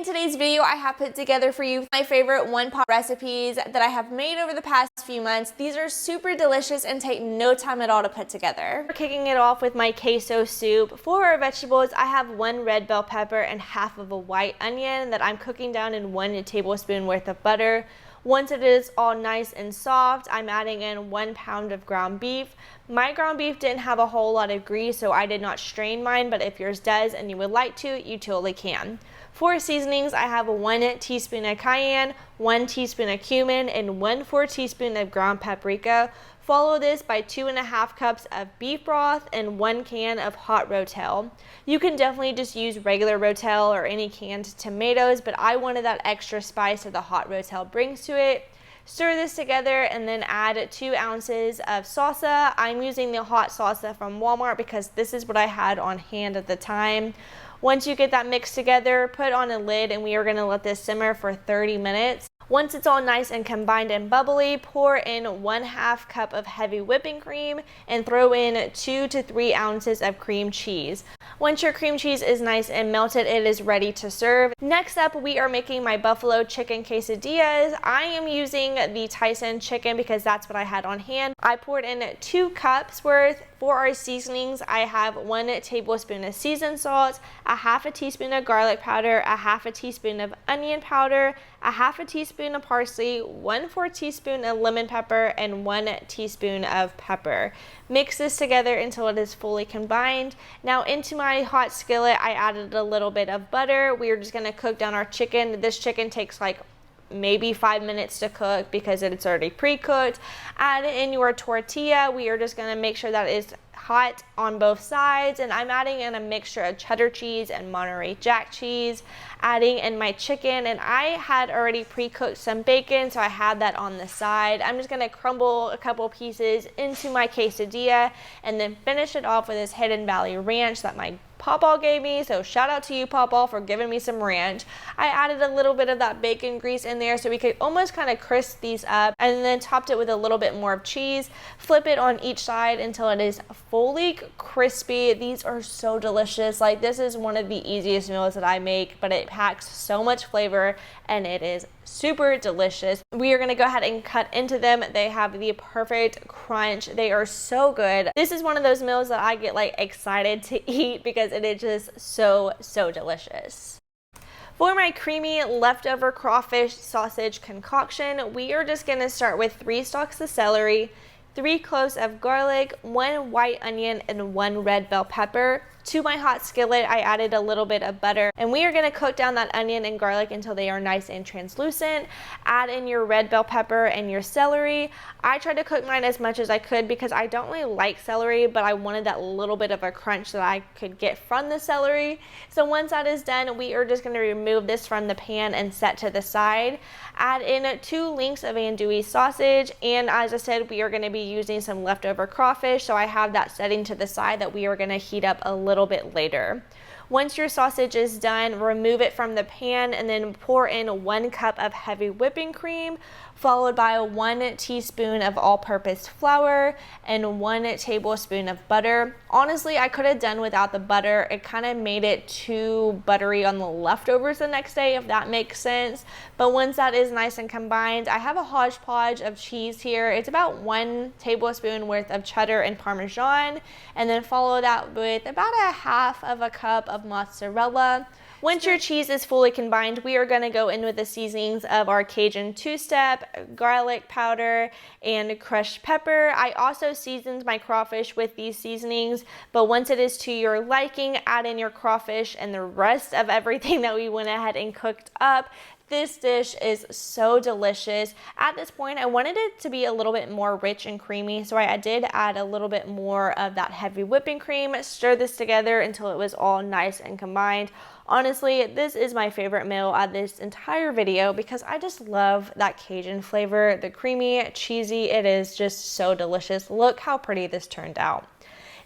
In today's video, I have put together for you my favorite one-pot recipes that I have made over the past few months. These are super delicious and take no time at all to put together. We're kicking it off with my queso soup. For our vegetables, I have 1 red bell pepper and half of a white onion that I'm cooking down in 1 tablespoon worth of butter. Once it is all nice and soft, I'm adding in 1 pound of ground beef. My ground beef didn't have a whole lot of grease, so I did not strain mine, but if yours does and you would like to, you totally can. For seasonings, I have 1 teaspoon of cayenne, 1 teaspoon of cumin, and 1/4 teaspoon of ground paprika. Follow this by 2½ cups of beef broth and 1 can of hot rotel. You can definitely just use regular rotel or any canned tomatoes, but I wanted that extra spice that the hot rotel brings to it. Stir this together and then add 2 ounces of salsa. I'm using the hot salsa from Walmart because this is what I had on hand at the time. Once you get that mixed together, put on a lid and we are going to let this simmer for 30 minutes. Once it's all nice and combined and bubbly, pour in 1/2 cup of heavy whipping cream and throw in 2 to 3 ounces of cream cheese. Once your cream cheese is nice and melted, it is ready to serve. Next up, we are making my buffalo chicken quesadillas. I am using the Tyson chicken because that's what I had on hand. I poured in 2 cups worth. For our seasonings, I have 1 tablespoon of seasoned salt, 1/2 teaspoon of garlic powder, 1/2 teaspoon of onion powder, 1/2 teaspoon of parsley, 1/4 teaspoon of lemon pepper, and 1 teaspoon of pepper. Mix this together until it is fully combined. Now into my hot skillet, I added a little bit of butter. We are just going to cook down our chicken. This chicken takes like maybe 5 minutes to cook because it's already pre-cooked. Add in your tortilla. We are just going to make sure that it's hot on both sides, and I'm adding in a mixture of cheddar cheese and Monterey Jack cheese. Adding in my chicken, and I had already pre-cooked some bacon, so I had that on the side. I'm just going to crumble a couple pieces into my quesadilla and then finish it off with this Hidden Valley ranch that my Pawpaw gave me, so shout out to you, Pawpaw, for giving me some ranch. I added a little bit of that bacon grease in there so we could almost kind of crisp these up, and then topped it with a little bit more of cheese. Flip it on each side until it is fully crispy. These are so delicious. Like, this is one of the easiest meals that I make, but it packs so much flavor and it is super delicious. We are going to go ahead and cut into them. They have the perfect crunch. They are so good. This is one of those meals that I get like excited to eat because it is just so delicious. For my creamy leftover crawfish sausage concoction, we are just going to start with 3 stalks of celery, 3 cloves of garlic, 1 white onion, and 1 red bell pepper. To my hot skillet, I added a little bit of butter, and we are going to cook down that onion and garlic until they are nice and translucent. Add in your red bell pepper and your celery. I tried to cook mine as much as I could because I don't really like celery, but I wanted that little bit of a crunch that I could get from the celery. So once that is done, we are just going to remove this from the pan and set to the side. Add in 2 links of andouille sausage, and as I said, we are going to be using some leftover crawfish, so I have that setting to the side that we are going to heat up a little bit later. Once your sausage is done, remove it from the pan and then pour in 1 cup of heavy whipping cream, followed by 1 teaspoon of all-purpose flour and 1 tablespoon of butter. Honestly, I could have done without the butter. It kind of made it too buttery on the leftovers the next day, if that makes sense. But once that is nice and combined, I have a hodgepodge of cheese here. It's about 1 tablespoon worth of cheddar and Parmesan, and then follow that with about 1/2 cup of mozzarella. Once your cheese is fully combined, we are going to go in with the seasonings of our Cajun 2-step, garlic powder, and crushed pepper. I also seasoned my crawfish with these seasonings, but once it is to your liking, add in your crawfish and the rest of everything that we went ahead and cooked up. This dish is so delicious. At this point, I wanted it to be a little bit more rich and creamy, so I did add a little bit more of that heavy whipping cream. Stir this together until it was all nice and combined. Honestly, this is my favorite meal of this entire video because I just love that Cajun flavor, the creamy, cheesy. It is just so delicious. Look how pretty this turned out.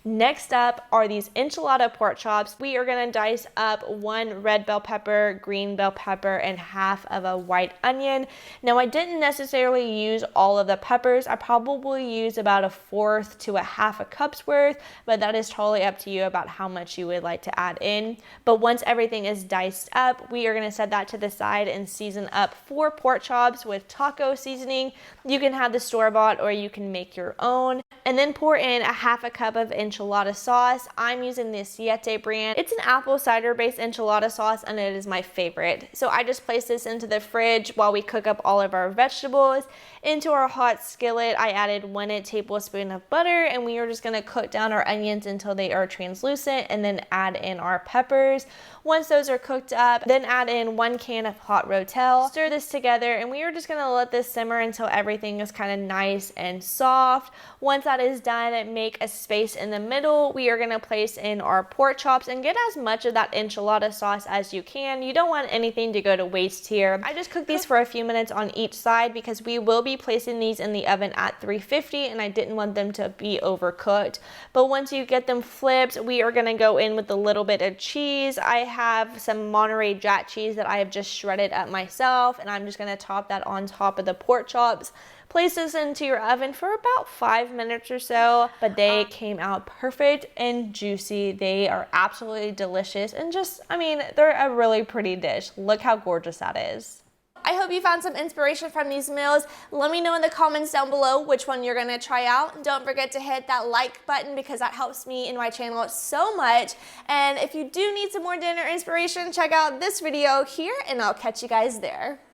Next up are these enchilada pork chops. We are gonna dice up 1 red bell pepper, green bell pepper, and half of a white onion. Now I didn't necessarily use all of the peppers. I probably used about 1/4 to 1/2 cups worth, but that is totally up to you about how much you would like to add in. But once everything is diced up, we are gonna set that to the side and season up 4 pork chops with taco seasoning. You can have the store-bought or you can make your own. And then pour in 1/2 cup of enchilada sauce. I'm using the Siete brand. It's an apple cider based enchilada sauce and it is my favorite. So I just place this into the fridge while we cook up all of our vegetables. Into our hot skillet, I added 1 tablespoon of butter and we are just gonna cook down our onions until they are translucent and then add in our peppers. Once those are cooked up, then add in 1 can of hot rotel. Stir this together and we are just gonna let this simmer until everything is kind of nice and soft. Once that is done, make a space in the middle. We are gonna place in our pork chops and get as much of that enchilada sauce as you can. You don't want anything to go to waste here. I just cooked these for a few minutes on each side because we will be placing these in the oven at 350 and I didn't want them to be overcooked. But once you get them flipped, we are gonna go in with a little bit of cheese. I have some Monterey Jack cheese that I have just shredded up myself and I'm just gonna top that on top of the pork chops. Place this into your oven for about 5 minutes or so, but they came out perfect and juicy. They are absolutely delicious and just, I mean, they're a really pretty dish. Look how gorgeous that is. I hope you found some inspiration from these meals. Let me know in the comments down below which one you're gonna try out. And don't forget to hit that like button because that helps me and my channel so much. And if you do need some more dinner inspiration, check out this video here and I'll catch you guys there.